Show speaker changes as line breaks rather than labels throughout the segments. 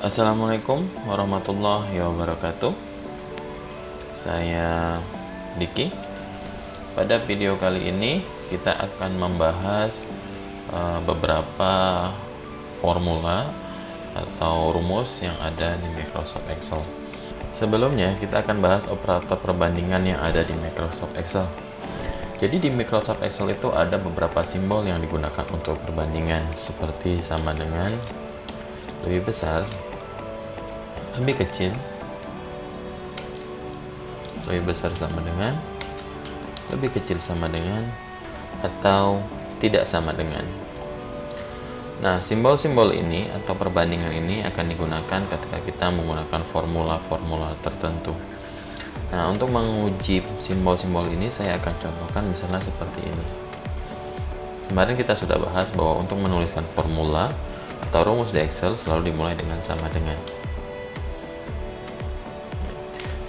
Assalamualaikum warahmatullahi wabarakatuh. Saya Diki. Pada video kali ini kita akan membahas beberapa formula atau rumus yang ada di Microsoft Excel. Sebelumnya kita akan bahas operator perbandingan yang ada di Microsoft Excel. Jadi di Microsoft Excel itu ada beberapa simbol yang digunakan untuk perbandingan, seperti sama dengan, lebih besar, lebih kecil, lebih besar sama dengan, lebih kecil sama dengan, atau tidak sama dengan. Nah, simbol-simbol ini atau perbandingan ini akan digunakan ketika kita menggunakan formula-formula tertentu. Nah, untuk menguji simbol-simbol ini saya akan contohkan misalnya seperti ini. Kemarin kita sudah bahas bahwa untuk menuliskan formula atau rumus di Excel selalu dimulai dengan sama dengan.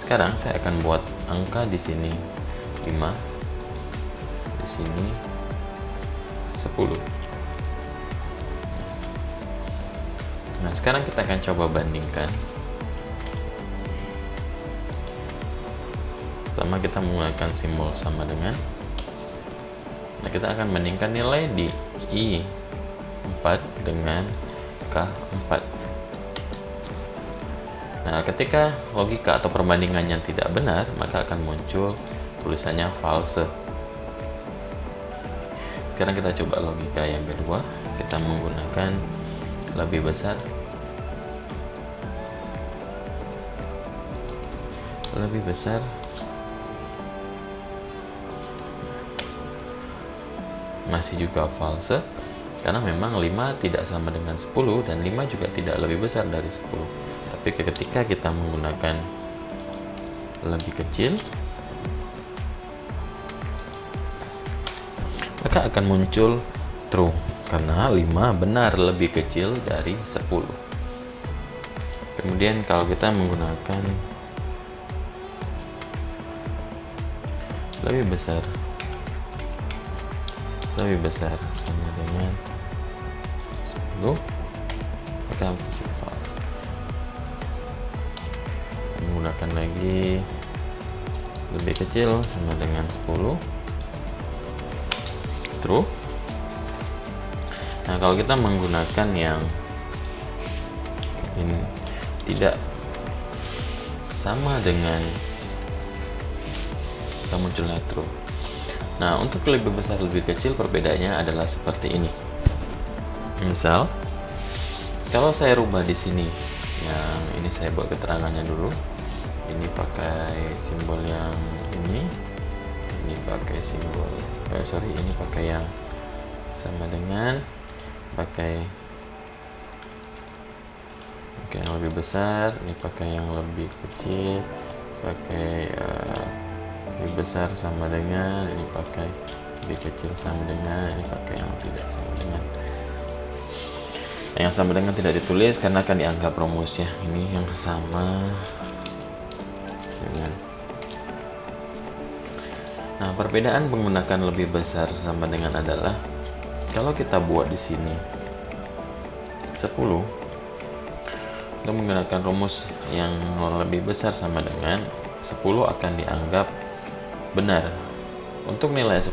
Sekarang saya akan buat angka di sini 5, di sini 10. Nah, sekarang kita akan coba bandingkan. Pertama kita menggunakan simbol sama dengan. Nah, kita akan bandingkan nilai di I4 dengan K4. Nah, ketika logika atau perbandingannya tidak benar, maka akan muncul tulisannya false. Sekarang kita coba logika yang kedua. Kita menggunakan lebih besar, lebih besar, masih juga false karena memang 5 tidak sama dengan 10 dan 5 juga tidak lebih besar dari 10. Tapi ketika kita menggunakan lebih kecil, maka akan muncul true karena 5 benar lebih kecil dari 10. Kemudian kalau kita menggunakan lebih besar, lebih besar sama dengan 10, maka masih false. Menggunakan lagi lebih kecil sama dengan 10, true. Nah, kalau kita menggunakan yang ini tidak sama dengan, akan munculnya true. Nah, untuk lebih besar lebih kecil perbedaannya adalah seperti ini. Misal, kalau saya rubah di sini, yang ini saya buat keterangannya dulu. Ini pakai simbol yang ini pakai simbol, ini pakai yang sama dengan, pakai yang lebih besar, ini pakai yang lebih kecil, pakai lebih besar sama dengan, ini pakai lebih kecil sama dengan, ini pakai yang tidak sama dengan. Yang sama dengan tidak ditulis karena akan dianggap rumus ya. Ini yang sama dengan. Nah, perbedaan menggunakan lebih besar sama dengan adalah kalau kita buat di sini 10, untuk menggunakan rumus yang lebih besar sama dengan 10 akan dianggap benar. Untuk nilai 10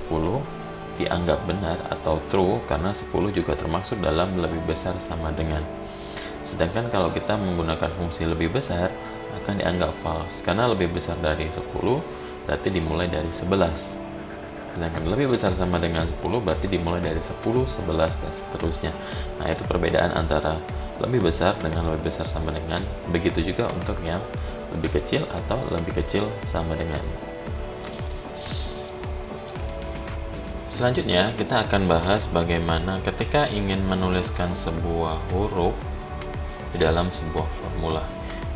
dianggap benar atau true karena 10 juga termasuk dalam lebih besar sama dengan. Sedangkan kalau kita menggunakan fungsi lebih besar akan dianggap false karena lebih besar dari 10 berarti dimulai dari 11. Sedangkan lebih besar sama dengan 10 berarti dimulai dari 10, 11 dan seterusnya. Nah, itu perbedaan antara lebih besar dengan lebih besar sama dengan. Begitu juga untuk yang lebih kecil atau lebih kecil sama dengan. Selanjutnya kita akan bahas bagaimana ketika ingin menuliskan sebuah huruf di dalam sebuah formula.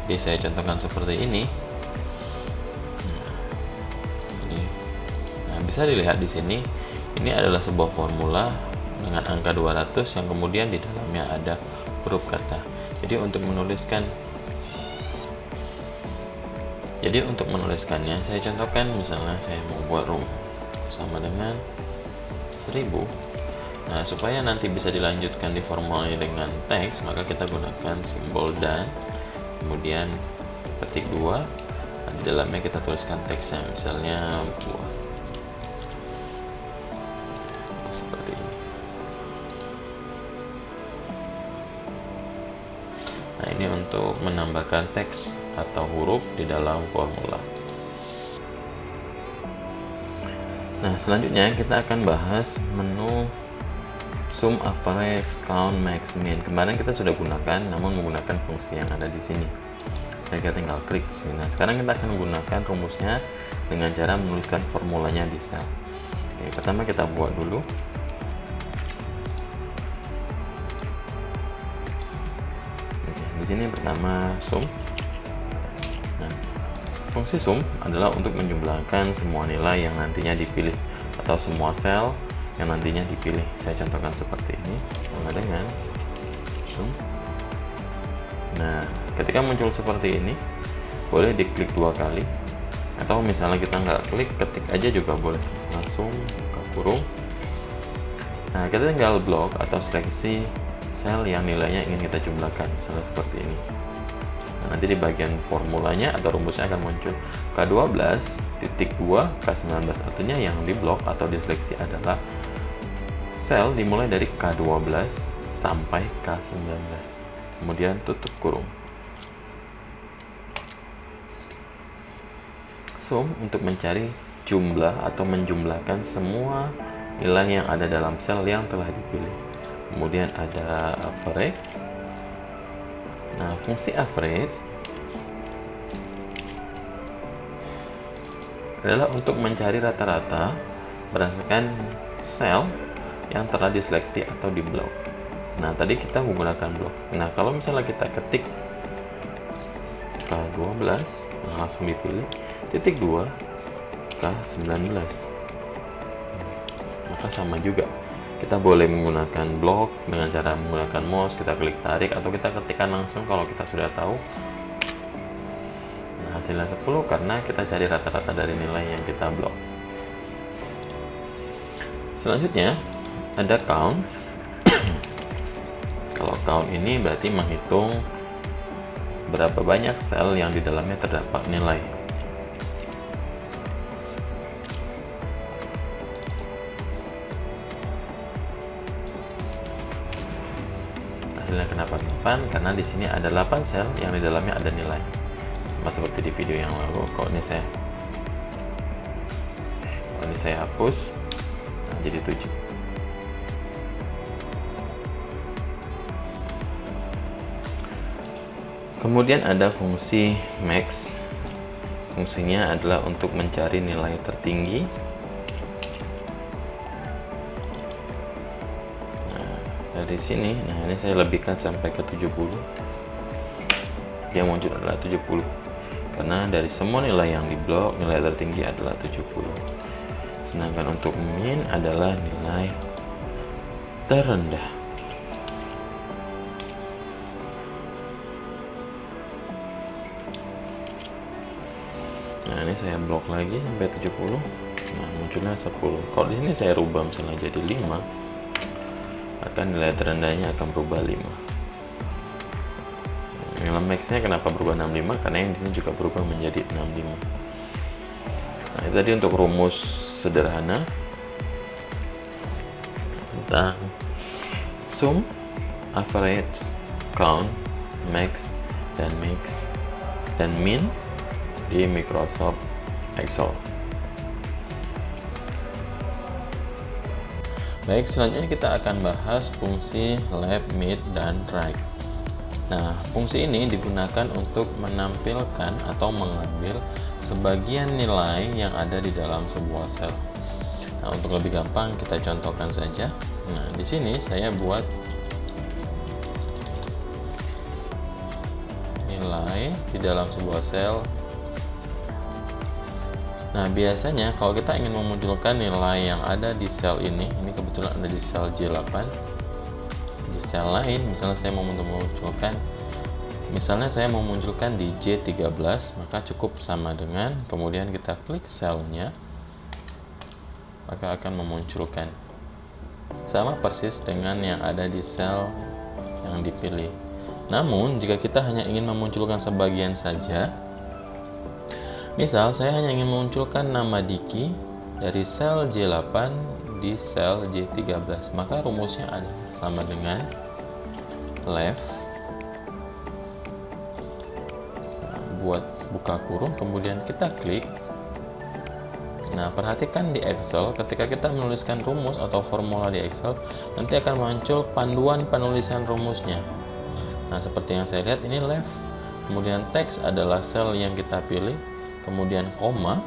Jadi saya contohkan seperti ini. Nah, bisa dilihat di sini, ini adalah sebuah formula dengan angka 200 yang kemudian di dalamnya ada huruf kata. Jadi untuk menuliskannya saya contohkan, misalnya saya membuat rumus sama dengan 1000. Nah, supaya nanti bisa dilanjutkan di formulanya dengan teks, maka kita gunakan simbol dan, kemudian petik 2, di dalamnya kita tuliskan teksnya, misalnya buah, seperti ini. Nah, ini untuk menambahkan teks atau huruf di dalam formula. Nah, selanjutnya kita akan bahas menu sum, average, count, max, min. Kemarin kita sudah gunakan, namun menggunakan fungsi yang ada di sini. Kita tinggal klik sini. Nah, sekarang kita akan menggunakan rumusnya dengan cara menuliskan formulanya di sel. Oke, pertama kita buat dulu. Oke, di sini pertama sum. Nah, fungsi sum adalah untuk menjumlahkan semua nilai yang nantinya dipilih atau semua sel yang nantinya dipilih. Saya contohkan seperti ini sama dengan sum. Nah, ketika muncul seperti ini, boleh diklik 2 kali, atau misalnya kita nggak klik, ketik aja juga boleh, langsung buka kurung. Nah, kita tinggal blok atau seleksi sel yang nilainya ingin kita jumlahkan, misalnya seperti ini. Nah, nanti di bagian formulanya atau rumusnya akan muncul K12.2 K19, artinya yang diblok atau diseleksi adalah sel dimulai dari K12 sampai K19, kemudian tutup kurung. Sum untuk mencari jumlah atau menjumlahkan semua nilai yang ada dalam sel yang telah dipilih. Kemudian ada average. Nah, fungsi average adalah untuk mencari rata-rata berdasarkan sel yang telah diseleksi atau diblok. Nah, tadi kita menggunakan blok. Nah, kalau misalnya kita ketik K12, langsung dipilih, titik 2 K19, maka sama juga. Kita boleh menggunakan blok dengan cara menggunakan mouse, kita klik tarik, atau kita ketikkan langsung kalau kita sudah tahu. Nah, hasilnya 10 karena kita cari rata-rata dari nilai yang kita blok. Selanjutnya ada count. Kalau count ini berarti menghitung berapa banyak sel yang di dalamnya terdapat nilai. Hasilnya kenapa 8? Karena di sini ada 8 sel yang di dalamnya ada nilai. Sama seperti di video yang lalu. Kalau ini saya hapus, nah, jadi 7. Kemudian ada fungsi max. Fungsinya adalah untuk mencari nilai tertinggi. Nah, dari sini, nah ini saya lebihkan sampai ke 70. Yang muncul adalah 70. Karena dari semua nilai yang diblok, nilai tertinggi adalah 70. Sedangkan untuk min adalah nilai terendah. Nah, ini saya blok lagi sampai 70. Nah, munculnya 10. Kalau di sini saya rubah misalnya jadi 5, maka nilai terendahnya akan berubah 5. Nilai max-nya kenapa berubah 65? Karena yang di sini juga berubah menjadi 65. Nah, itu tadi untuk rumus sederhana tentang sum, average, count, max, dan mix, dan min di Microsoft Excel. Baik, selanjutnya kita akan bahas fungsi left, mid, dan right. Nah, fungsi ini digunakan untuk menampilkan atau mengambil sebagian nilai yang ada di dalam sebuah sel. Nah, untuk lebih gampang kita contohkan saja. Nah, di sini saya buat nilai di dalam sebuah sel. Nah, biasanya kalau kita ingin memunculkan nilai yang ada di sel ini kebetulan ada di sel J8. Di sel lain, misalnya saya mau memunculkan, di J13, maka cukup sama dengan, kemudian kita klik selnya, maka akan memunculkan. sama persis dengan yang ada di sel yang dipilih. Namun, jika kita hanya ingin memunculkan sebagian saja, misal saya hanya ingin memunculkan nama Diki dari sel J8 di sel J13, maka rumusnya adalah sama dengan left, buat buka kurung, kemudian kita klik. Nah, perhatikan di Excel, ketika kita menuliskan rumus atau formula di Excel, nanti akan muncul panduan penulisan rumusnya. Nah, seperti yang saya lihat ini left, kemudian teks adalah sel yang kita pilih, kemudian koma,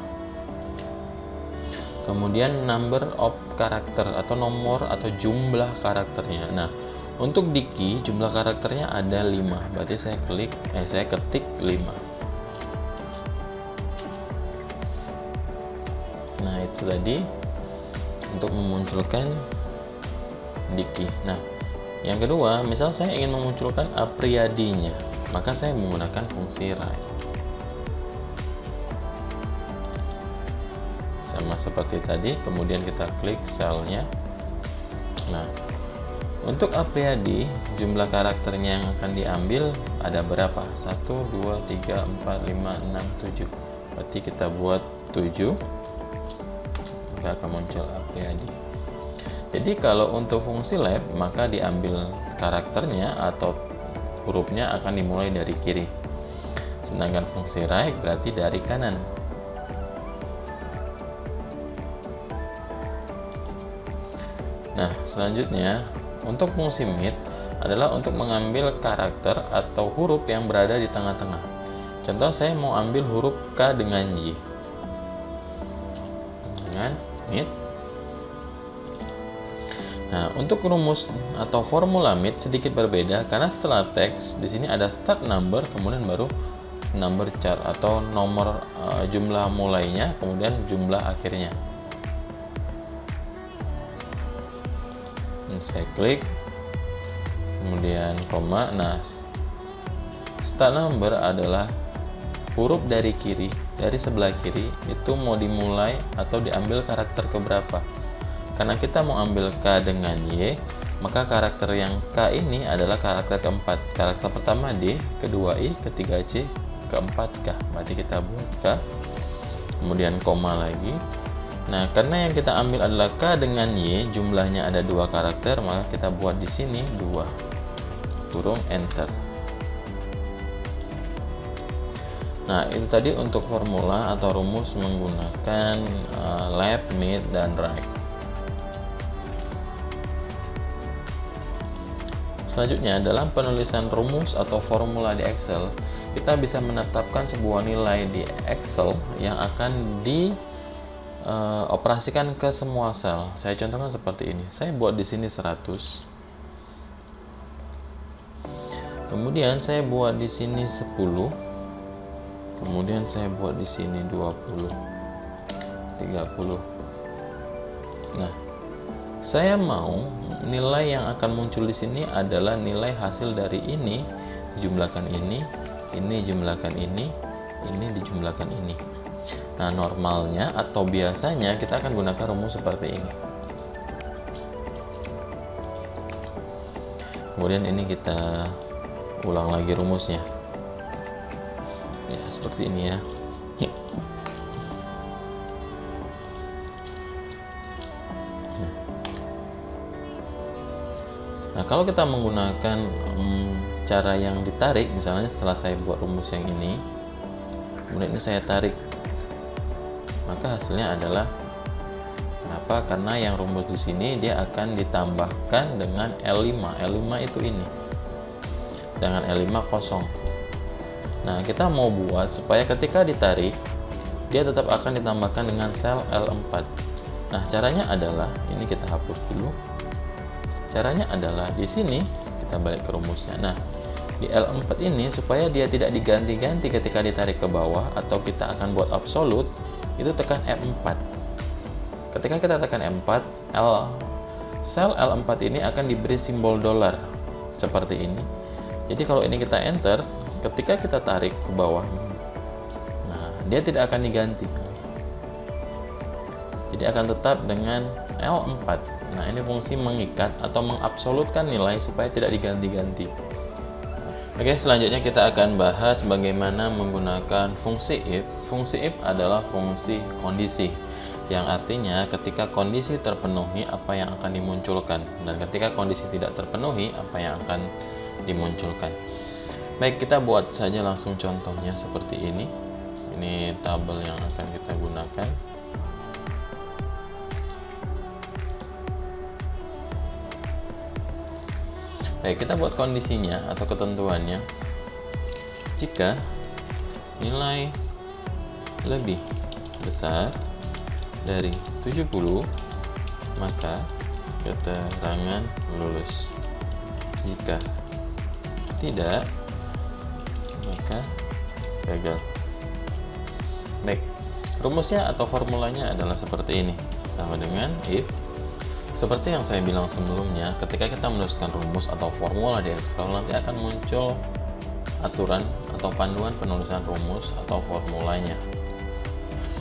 kemudian number of karakter atau nomor atau jumlah karakternya. Nah, untuk Diki jumlah karakternya ada 5, berarti saya ketik 5. Nah, itu tadi untuk memunculkan Diki. Nah, yang kedua, misal saya ingin memunculkan Apriyadinya, maka saya menggunakan fungsi write. Sama seperti tadi, kemudian kita klik selnya. Nah, untuk Apriyadi, jumlah karakternya yang akan diambil ada berapa? 1, 2, 3, 4, 5, 6, 7. Berarti kita buat 7, maka akan muncul Apriyadi. Jadi kalau untuk fungsi left, maka diambil karakternya atau hurufnya akan dimulai dari kiri. Sedangkan fungsi right berarti dari kanan. Nah, selanjutnya untuk fungsi mid adalah untuk mengambil karakter atau huruf yang berada di tengah-tengah. Contoh, saya mau ambil huruf K dengan Y. Dengan mid. Nah, untuk rumus atau formula mid sedikit berbeda karena setelah teks di sini ada start number, kemudian baru number chart atau nomor jumlah mulainya, kemudian jumlah akhirnya. Saya klik, kemudian koma. Nah, start number adalah huruf dari kiri, dari sebelah kiri itu mau dimulai atau diambil karakter keberapa. Karena kita mau ambil K dengan Y, maka karakter yang K ini adalah karakter keempat. Karakter pertama D, kedua I, ketiga C, keempat K. Berarti kita buat K, kemudian koma lagi. Nah, karena yang kita ambil adalah K dengan Y, jumlahnya ada 2 karakter, maka kita buat di sini 2, kurung enter. Nah, itu tadi untuk formula atau rumus menggunakan left, mid, dan right. Selanjutnya, dalam penulisan rumus atau formula di Excel, kita bisa menetapkan sebuah nilai di Excel yang akan dioperasikan ke semua sel. Saya contohkan seperti ini. Saya buat di sini 100. Kemudian saya buat di sini 10. Kemudian saya buat di sini 20, 30. Nah, saya mau nilai yang akan muncul di sini adalah nilai hasil dari ini dijumlahkan ini jumlahkan ini dijumlahkan ini. Nah, normalnya atau biasanya kita akan gunakan rumus seperti ini. Kemudian ini kita ulang lagi rumusnya. Ya, seperti ini ya. Nah, kalau kita menggunakan cara yang ditarik, misalnya setelah saya buat rumus yang ini, kemudian ini saya tarik, maka hasilnya adalah apa? Karena yang rumus di sini dia akan ditambahkan dengan L5. L5 itu ini. Dengan L5 kosong. Nah, kita mau buat supaya ketika ditarik, dia tetap akan ditambahkan dengan sel L4. Nah, caranya adalah, ini kita hapus dulu. Caranya adalah di sini kita balik ke rumusnya. Nah, di L4 ini supaya dia tidak diganti-ganti ketika ditarik ke bawah atau kita akan buat absolut, itu tekan F4. Ketika kita tekan F4, sel L4 ini akan diberi simbol dolar seperti ini. Jadi kalau ini kita enter, ketika kita tarik ke bawah, nah dia tidak akan diganti. Jadi akan tetap dengan L4. Nah, ini fungsi mengikat atau mengabsolutkan nilai supaya tidak diganti-ganti. Oke, selanjutnya kita akan bahas bagaimana menggunakan fungsi if. Fungsi if adalah fungsi kondisi, yang artinya ketika kondisi terpenuhi apa yang akan dimunculkan, dan ketika kondisi tidak terpenuhi apa yang akan dimunculkan. Baik, kita buat saja langsung contohnya seperti ini. Ini tabel yang akan kita gunakan. Baik, kita buat kondisinya atau ketentuannya. Jika nilai lebih besar dari 70, maka keterangan lulus. Jika tidak, maka gagal. Baik, rumusnya atau formulanya adalah seperti ini. Sama dengan if. Seperti yang saya bilang sebelumnya, ketika kita menuliskan rumus atau formula di Excel, nanti akan muncul aturan atau panduan penulisan rumus atau formulanya.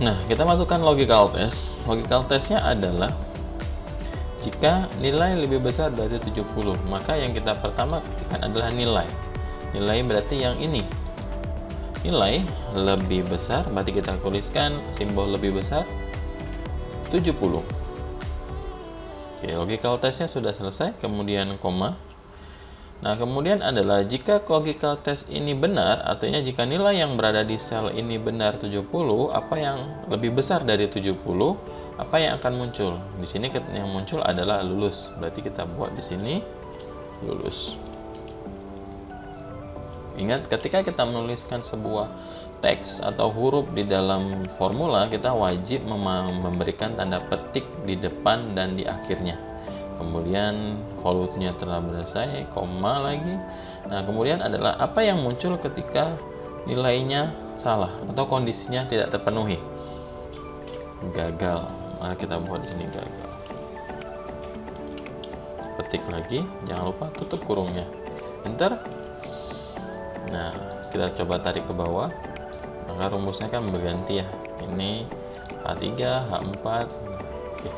Nah, kita masukkan logical test. Logical testnya adalah jika nilai lebih besar dari 70, maka yang kita pertama ketikkan adalah nilai. Nilai berarti yang ini. Nilai lebih besar, berarti kita tuliskan simbol lebih besar 70. Oke, logical testnya sudah selesai, kemudian koma. Nah, kemudian adalah jika logical test ini benar, artinya jika nilai yang berada di sel ini benar 70, apa yang lebih besar dari 70, apa yang akan muncul? Di sini yang muncul adalah lulus. Berarti kita buat di sini lulus. Ingat, ketika kita menuliskan sebuah teks atau huruf di dalam formula, kita wajib memberikan tanda petik di depan dan di akhirnya. Kemudian volutnya telah selesai, koma lagi. Nah, kemudian adalah apa yang muncul ketika nilainya salah atau kondisinya tidak terpenuhi. Gagal. Nah, kita buat di sini gagal. Petik lagi, jangan lupa tutup kurungnya. Enter. Nah, kita coba tarik ke bawah. Maka rumusnya kan berganti ya. Ini H3, H4. Oke.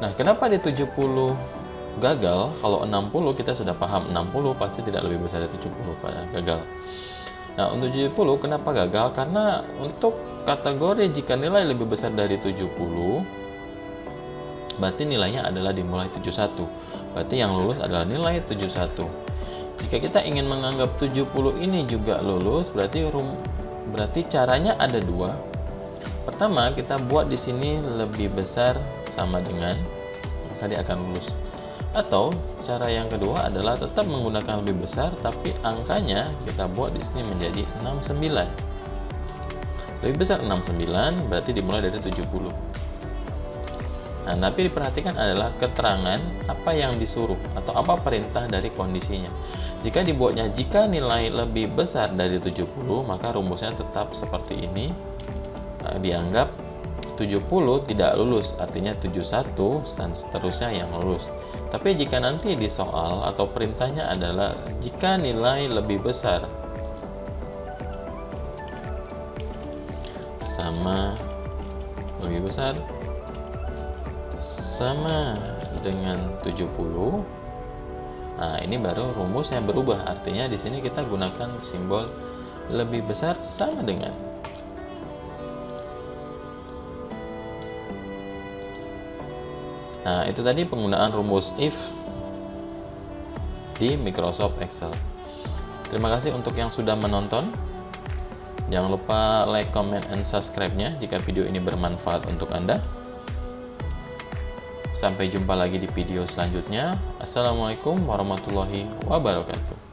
Nah, kenapa di 70 gagal? Kalau 60 kita sudah paham 60 pasti tidak lebih besar dari 70 pada gagal. Nah, untuk 70 kenapa gagal? Karena untuk kategori jika nilai lebih besar dari 70, berarti nilainya adalah dimulai 71. Berarti yang lulus adalah nilai 71. Jika kita ingin menganggap 70 ini juga lulus, berarti caranya ada dua. Pertama, kita buat di sini lebih besar sama dengan, maka dia akan lulus. Atau cara yang kedua adalah tetap menggunakan lebih besar, tapi angkanya kita buat di sini menjadi 69. Lebih besar 69 berarti dimulai dari 70. Nah, tapi diperhatikan adalah keterangan apa yang disuruh atau apa perintah dari kondisinya. Jika dibuatnya jika nilai lebih besar dari 70, maka rumusnya tetap seperti ini. Dianggap 70 tidak lulus, artinya 71 dan seterusnya yang lulus. Tapi jika nanti di soal atau perintahnya adalah jika nilai lebih besar sama dengan 70. Nah, ini baru rumus yang berubah. Artinya di sini kita gunakan simbol lebih besar sama dengan. Nah, itu tadi penggunaan rumus if di Microsoft Excel. Terima kasih untuk yang sudah menonton. Jangan lupa like, comment, and subscribe-nya jika video ini bermanfaat untuk Anda. Sampai jumpa lagi di video selanjutnya. Assalamualaikum warahmatullahi wabarakatuh.